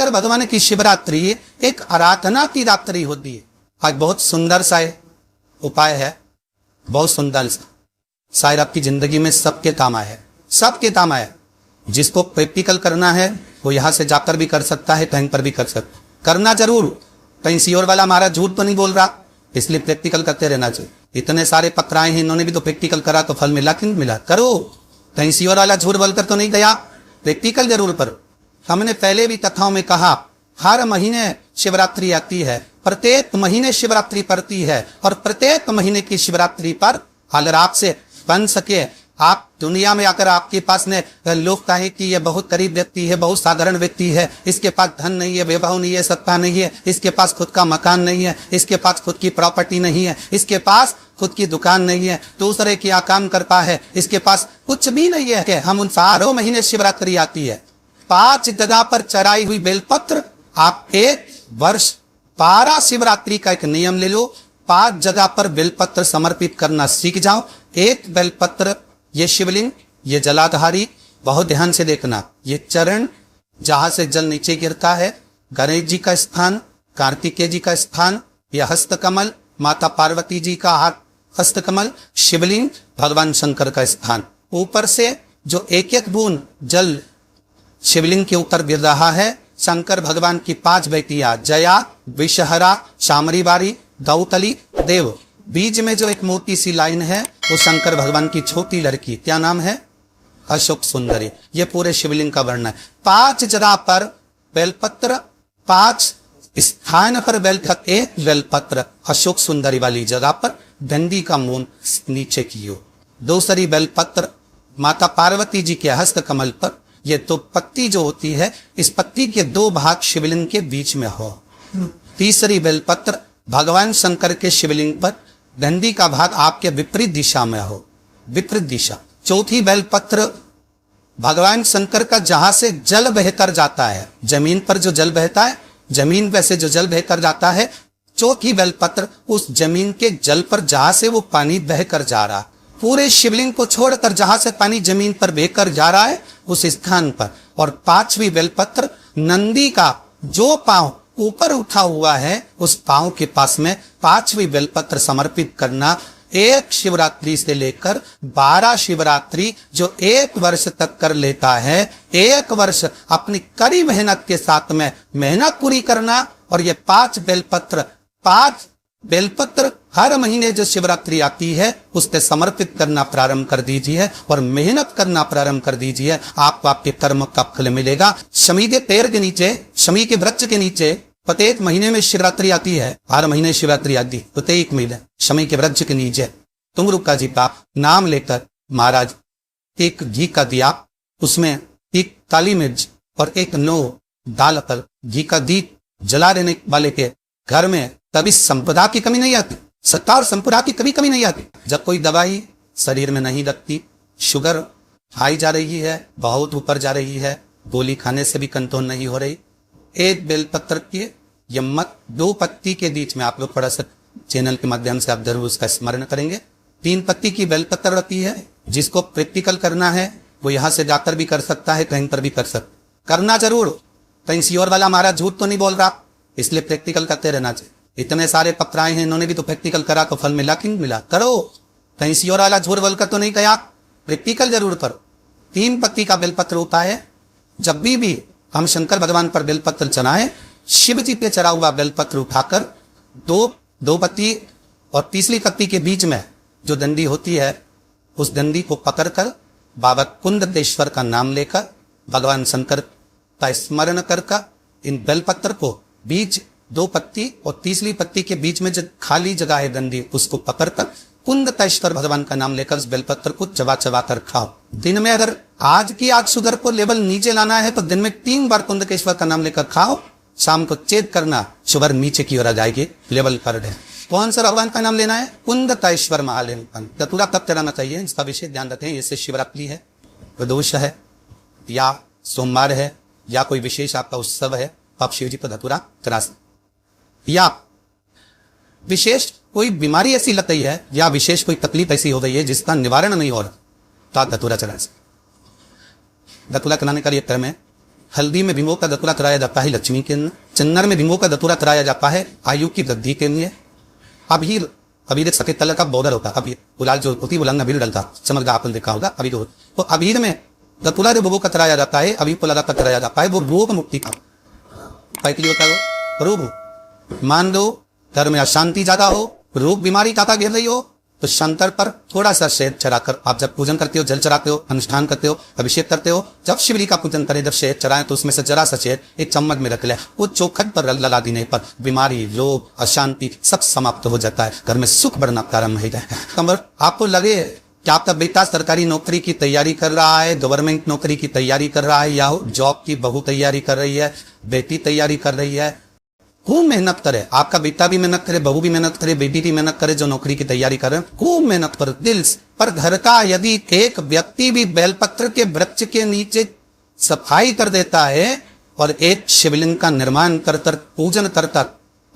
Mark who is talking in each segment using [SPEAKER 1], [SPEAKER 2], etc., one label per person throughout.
[SPEAKER 1] शंकर भगवान की शिवरात्रि एक आराधना की रात्रि होती है। आज बहुत सुंदर सा उपाय है, बहुत सुंदर सा, शायद आपकी जिंदगी में सबके काम आए, सबके काम आए। जिसको प्रैक्टिकल करना है वो यहां से जाकर भी कर सकता है, कहीं पर भी कर सकता, करना जरूर। कहीं सीओर वाला हमारा झूठ तो नहीं बोल रहा, इसलिए प्रैक्टिकल करते रहना चाहिए। इतने सारे पकड़ाए हैं, इन्होंने भी तो प्रैक्टिकल करा तो फल मिला कि नहीं मिला, करो। कहीं सीओर वाला झूठ बोलकर तो नहीं गया, प्रैक्टिकल जरूर करो। हमने पहले भी कथाओं में कहा, हर महीने शिवरात्रि आती है, प्रत्येक महीने शिवरात्रि पड़ती है, और प्रत्येक महीने की शिवरात्रि पर अगर आपसे बन सके, आप दुनिया में आकर आपके पास ने लोग कहे कि ये बहुत गरीब व्यक्ति है, बहुत साधारण व्यक्ति है, इसके पास धन नहीं है, वैभव नहीं है, सत्ता नहीं है, इसके पास खुद का मकान नहीं है, इसके पास खुद की प्रॉपर्टी नहीं है, इसके पास खुद की दुकान नहीं है, दूसरे क्या काम करता है, इसके पास कुछ भी नहीं है। हम उन सारों महीने शिवरात्रि आती है, 5 जगह पर चढ़ाई हुई बेलपत्र, आप एक वर्ष 12 शिवरात्रि का एक नियम ले लो, 5 जगह पर बेलपत्र समर्पित करना सीख जाओ। एक बेलपत्र, ये शिवलिंग, ये जलाधारी, बहुत ध्यान से देखना, ये चरण जहां से जल नीचे गिरता है, गणेश जी का स्थान, कार्तिकेय जी का स्थान, यह हस्तकमल, माता पार्वती जी का हाथ हस्तकमल, शिवलिंग, भगवान शंकर का स्थान। ऊपर से जो एक एक बूंद जल शिवलिंग के ऊपर गिर रहा है, शंकर भगवान की 5 बेटियां, जया, विषहरा, शामरीबारी, दौतली, देव। बीच में जो एक मोटी सी लाइन है वो शंकर भगवान की छोटी लड़की, क्या नाम है, अशोक सुंदरी। ये पूरे शिवलिंग का वर्णन है। 5 जगह पर बेलपत्र, 5 स्थान पर बेलपत्र, एक बेलपत्र अशोक सुंदरी वाली जगह पर डंडी का मुंह नीचे की ओर, दूसरी बेलपत्र माता पार्वती जी के हस्त कमल पर। ये 2 पत्ती जो होती है, इस पत्ती के 2 भाग शिवलिंग के बीच में हो। तीसरी बेलपत्र भगवान शंकर के शिवलिंग पर, डंडी का भाग आपके विपरीत दिशा में हो, विपरीत दिशा। चौथी बेलपत्र भगवान शंकर का जहां से जल बहकर जाता है, जमीन पर जो जल बहता है, जमीन पे से जो जल बहकर जाता है, चौथी बेलपत्र उस जमीन के जल पर जहां से वो पानी बहकर जा रहा, पूरे शिवलिंग को छोड़कर जहां से पानी जमीन पर बहकर जा रहा है उस स्थान पर। और 5वीं बेलपत्र नंदी का जो पांव ऊपर उठा हुआ है उस पांव के पास में 5वीं बेलपत्र समर्पित करना। एक शिवरात्रि से लेकर 12 शिवरात्रि जो 1 वर्ष तक कर लेता है, 1 वर्ष अपनी कड़ी मेहनत के साथ में मेहनत पूरी करना। और ये 5 बेलपत्र हर महीने जो शिवरात्रि आती है उससे समर्पित करना प्रारंभ कर दीजिए और मेहनत करना प्रारंभ कर दीजिए, आपको आपके कर्म का फल मिलेगा। शमी के पेड़ के नीचे, शमी के वृक्ष के नीचे प्रत्येक महीने में शिवरात्रि आती है, हर महीने शिवरात्रि आती है, प्रत्येक महीने शमी के वृक्ष के नीचे तुंगरुका जी का नाम लेकर महाराज एक घी का दिया, उसमें एक काली मिर्च और एक 9 डालकर घी का दीप जला देने वाले के घर में कभी संपदा की कमी नहीं आती, सत्ता और संपदा की कभी कमी नहीं आती। जब कोई दवाई शरीर में नहीं लगती, शुगर हाई जा रही है, बहुत ऊपर जा रही है, गोली खाने से भी कंट्रोल नहीं हो रही, एक बेलपत्र की यम्मत 2 पत्ती के बीच में, आप लोग थोड़ा सा चैनल के माध्यम से आप जरूर उसका स्मरण करेंगे, 3 पत्ती की बेलपत्र रहती है। जिसको प्रैक्टिकल करना है वो यहाँ से जाकर भी कर सकता है, कहीं पर भी कर सकता, करना जरूर। कहीं सीओर वाला हमारा झूठ तो नहीं बोल रहा, इसलिए प्रैक्टिकल करते रहना चाहिए। इतने सारे पकड़ाए हैं, इन्होंने भी तो प्रैक्टिकल करा तो फल मिला कि नहीं मिला, करो। कहीं सीओर वाला झूठ बोलकर तो नहीं गया, प्रैक्टिकल जरूर करो। 3 पत्ती का बेलपत्र होता है। जब भी हम शंकर भगवान पर बेलपत्र चढ़ाएं, शिव जी पे चढ़ा हुआ बेलपत्र उठाकर 2 पत्ती और तीसरी पत्ती के बीच में जो डंडी होती है उस डंडी को पकड़कर बाबा कुंददेश्वर का नाम लेकर भगवान शंकर का स्मरण कर इन बेलपत्र को बीच 2 पत्ती और तीसरी पत्ती के बीच में जो खाली जगह है डंडी, उसको पकड़कर कुंदतेश्वर भगवान का नाम लेकर उस बेलपत्र को चबा चबा कर खाओ। दिन में अगर आज शुगर को लेवल नीचे लाना है तो दिन में 3 बार कुंदकेश्वर का नाम लेकर खाओ, शाम को चेक करना शुगर नीचे की ओर आ जाएगी, लेवल पर है। कौन सा भगवान का नाम लेना है, कुंदतेश्वर महालिंग। धतूरा तब चढ़ाना चाहिए, इसका विशेष ध्यान रखें। इससे शिवरात्रि है, प्रदोष है या सोमवार है या कोई विशेष आपका उत्सव है, आप शिव जी पर धतूरा चढ़ा सकते। या विशेष कोई बीमारी ऐसी लग गई है या विशेष कोई तकलीफ ऐसी हो गई है जिसका निवारण नहीं हो रहा, तो आप धतूरा चढ़ा सकते। धतूरा चढ़ाने का ये क्रम है, हल्दी में भिंगो का धतूरा तराया जाता है लक्ष्मी के लिए, चन्नर में भिंगो का धतूरा तराया जाता है आयु की वृद्धि के लिए। अबीर, अबीर एक सफेद कलर का बॉर्डर होता है, अबीर गुलाल जो होती है वो रंग अबीर डलता, समझ गया आपने देखा होगा अबीर हो। तो अबीर में धतूरा जो का तराया जाता है, अबीर को लगा कर तराया जाता है, वो रोग मुक्ति का उपाय के लिए होता है। रोग मान लो घर में अशांति ज्यादा हो, रोग बीमारी ज्यादा घेर रही हो, तो शंकर पर थोड़ा सा शहद चढ़ाकर आप जब पूजन करते हो, जल चढ़ाते हो, अनुष्ठान करते हो, अभिषेक करते हो, जब शिवजी का पूजन करें, जब शहद चढ़ाएं तो उसमें से जरा सा शहद एक चम्मच में रख ले, वो चौखट पर लगा देने पर बीमारी, रोग, अशांति सब समाप्त हो जाता है, घर में सुख बढ़ना प्रारंभ हो जाता है। कमर आपको लगे कि आपका बेटा सरकारी नौकरी की तैयारी कर रहा है, गवर्नमेंट नौकरी की तैयारी कर रहा है, या जॉब की बहू तैयारी कर रही है, बेटी तैयारी कर रही है, खूब मेहनत करे, आपका बेटा भी मेहनत करे, बहू भी मेहनत करे, बेटी भी मेहनत करे, जो नौकरी की तैयारी कर रहे हैं खूब मेहनत कर दिल से। पर घर का यदि एक व्यक्ति भी बेलपत्र के वृक्ष के नीचे सफाई कर देता है और एक शिवलिंग का निर्माण कर पूजन कर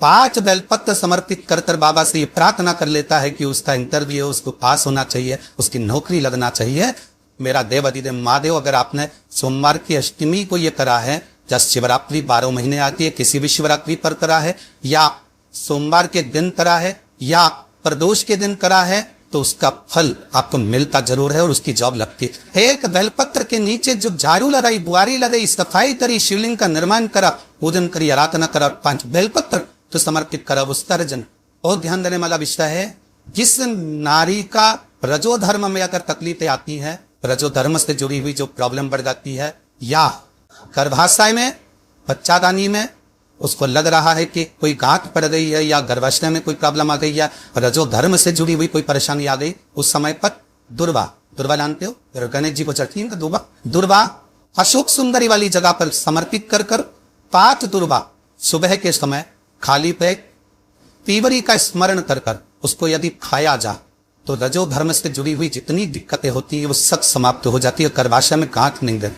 [SPEAKER 1] 5 बेलपत्र समर्पित कर बाबा से ये प्रार्थना कर लेता है कि उसका इंटरव्यू, उसको पास होना चाहिए, उसकी नौकरी लगना चाहिए। मेरा देव अधिदेव महादेव, अगर आपने सोमवार की अष्टमी को ये करा है, जब शिवरात्रि 12 महीने आती है, किसी भी शिवरात्रि पर करा है, या सोमवार के दिन करा है, या प्रदोष के दिन करा है, तो उसका फल आपको मिलता जरूर है और उसकी जॉब लगती है। एक बेलपत्र के नीचे जो झाड़ू लगाई, बुआरी लगाई, सफाई करी, शिवलिंग का निर्माण करा, पूजन करी, आराधना करा, 5 बेलपत्र तो समर्पित करा, उस तर्जन। और ध्यान देने वाला विषय है, जिस नारी का रजोधर्म में अगर तकलीफें आती है, रजोधर्म से जुड़ी हुई जो प्रॉब्लम बढ़ जाती है, या गर्भाशय में, बच्चादानी में उसको लग रहा है कि कोई गांठ पड़ गई है, या गर्भाशय में कोई प्रॉब्लम आ गई है, रजो धर्म से जुड़ी हुई कोई परेशानी आ गई, उस समय पर दुर्वा, दुर्वा जानते हो, गणेश जी को चढ़ती है दुर्वा, दुर्वा अशोक सुंदरी वाली जगह पर समर्पित कर 5 दुर्वा सुबह के समय खाली पेट पीवरी का स्मरण कर उसको यदि खाया जा, तो रजो धर्म से जुड़ी हुई जितनी दिक्कतें होती है वो सब समाप्त हो जाती है, गर्भाशय में गांठ नहीं दे।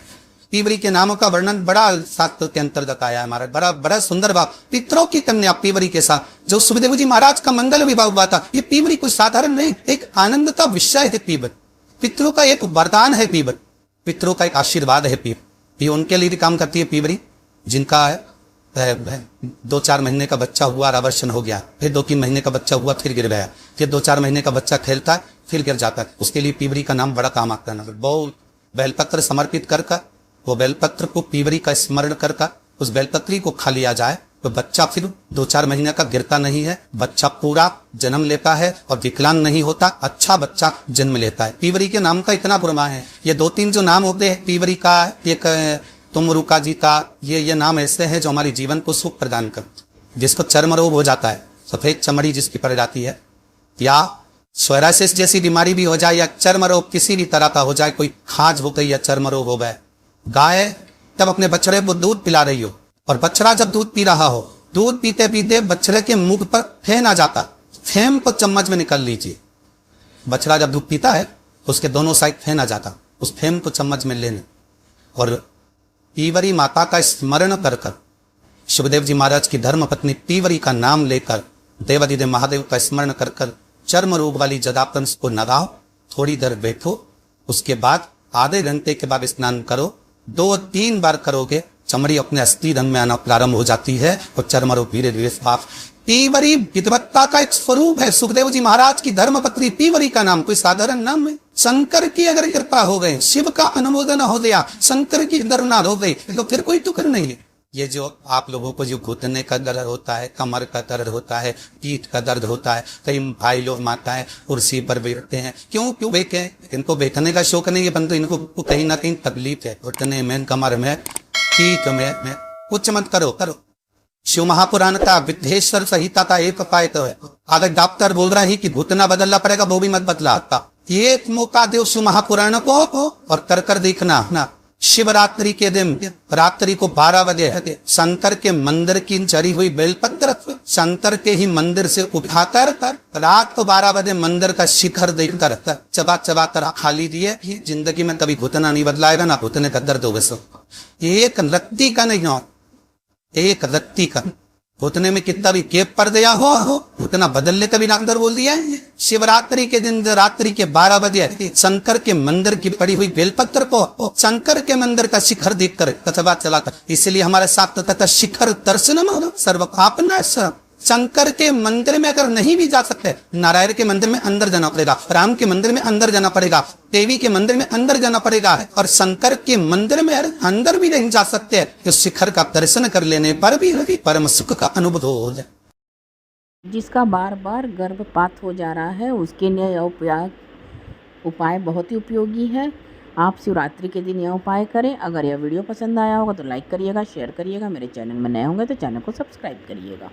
[SPEAKER 1] पीवरी के नामों का वर्णन बड़ा शास्त्र के अंतर्गत आया है महाराज, बड़ा सुंदर भाव। पितरों की कन्या पीवरी के साथ जो सुखदेव जी महाराज का मंगल विवाह हुआ था, ये पीवरी कोई साधारण नहीं, एक आनंद का विषय है पीवर, पितरों का एक वरदान है पीवर, पितरों का एक आशीर्वाद है पीवर। ये उनके लिए भी काम करती है पीवरी जिनका 2-4 महीने का बच्चा हुआ, आवर्षण हो गया, फिर 2-3 महीने का बच्चा हुआ, फिर गिर गया, फिर 2-4 महीने का बच्चा खेलता है, फिर गिर जाता है, उसके लिए पीवरी का नाम बड़ा काम आता है। बहुत बेलपत्र समर्पित कर वो बेलपत्र को पीवरी का स्मरण कर उस बेलपत्री को खा लिया जाए, तो बच्चा फिर 2-4 महीने का गिरता नहीं है, बच्चा पूरा जन्म लेता है और विकलांग नहीं होता, अच्छा बच्चा जन्म लेता है। पीवरी के नाम का इतना बुरमा है। ये 2-3 जो नाम होते हैं पीवरी का, एक तुमरुका जी का, ये नाम ऐसे हैं जो हमारे जीवन को सुख प्रदान करते। जिसको चर्म रोग हो जाता है, सफेद चमड़ी जिसकी पड़ जाती है, या सोरासिस जैसी बीमारी भी हो जाए, या चर्म रोग किसी भी तरह का हो जाए, कोई खाज हो गई या चर्म रोग हो गए, गाय जब अपने बछड़े को दूध पिला रही हो और बछड़ा जब दूध पी रहा हो, दूध पीते पीते बछड़े के मुख पर फेन आ जाता, फेम को चम्मच में निकाल लीजिए। बछड़ा जब दूध पीता है उसके दोनों साइड फेन आ जाता, उस फेम को चम्मच में लेने और पीवरी माता का स्मरण कर सुखदेव जी महाराज की धर्म पत्नी पीवरी का नाम लेकर देवाधिदेव महादेव का स्मरण कर चर्म रोग वाली जगह पर उसको लगाओ, थोड़ी देर बैठो, उसके बाद आधे घंटे के बाद स्नान करो, 2-3 बार करोगे, चमड़ी अपने असली रंग में आना प्रारंभ हो जाती है और चर्म रोग धीरे धीरे साफ। पीवरी विद्वत्ता का एक स्वरूप है। सुखदेव जी महाराज की धर्मपत्नी पीवरी का नाम कोई साधारण नाम है। शंकर की अगर कृपा हो गई, शिव का अनुमोदन हो गया, शंकर की दरनाद हो गई, तो फिर कोई दुख नहीं है। ये जो आप लोगों को जो घुटने का दर्द होता है, कमर का दर्द होता है, पीठ का दर्द होता है, कई भाई लोग माताएं कुर्सी पर बैठते हैं, क्यों बैठे? इनको बैठने का शौक नहीं है, परंतु इनको कहीं ना कहीं तकलीफ है, घुटने में, कमर में, पीठ में। कुछ मत करो। शिव महापुराण का विद्येश्वर संहिता का एक उपाय तो है, अगर डॉक्टर बोल रहा है कि घुटना बदलना पड़ेगा, वो भी मत बदला। एक मौका दो शिव महापुराण को और कर देखना ना। शिवरात्रि के दिन रात्रि को 12 बजे शंकर के मंदिर की चढ़ी हुई बेलपत्र शंकर के ही मंदिर से उठाकर रात को 12 बजे मंदिर का शिखर देखकर चबा कर खा लीजिए। जिंदगी में कभी घुटना नहीं बदलाएगा, ना घुटने का दर्द होगा। एक रत्ती का नहीं, एक रत्ती का उतने में कितना भी केप पर दिया हो उतना बदल ले, तभी डॉक्टर बोल दिया है। शिवरात्रि के दिन रात्रि के 12 बजे शंकर के मंदिर की पड़ी हुई बेलपत्र को शंकर के मंदिर का शिखर देखकर कथवा चलाकर, इसलिए हमारे साथ तथा शिखर दर्शनम सर्व आपना। शंकर के मंदिर में अगर नहीं भी जा सकते, नारायण के मंदिर में अंदर जाना पड़ेगा, राम के मंदिर में अंदर जाना पड़ेगा, देवी के मंदिर में अंदर जाना पड़ेगा, और शंकर के मंदिर में अंदर भी नहीं जा सकते तो शिखर का दर्शन कर लेने पर भी परम सुख का अनुभव हो जाए।
[SPEAKER 2] जिसका बार बार गर्भपात हो जा रहा है उसके लिए यह उपाय बहुत ही उपयोगी है। आप शिवरात्रि के दिन यह उपाय करें। अगर यह वीडियो पसंद आया होगा तो लाइक करिएगा, शेयर करिएगा। मेरे चैनल में नए होंगे तो चैनल को सब्सक्राइब करिएगा।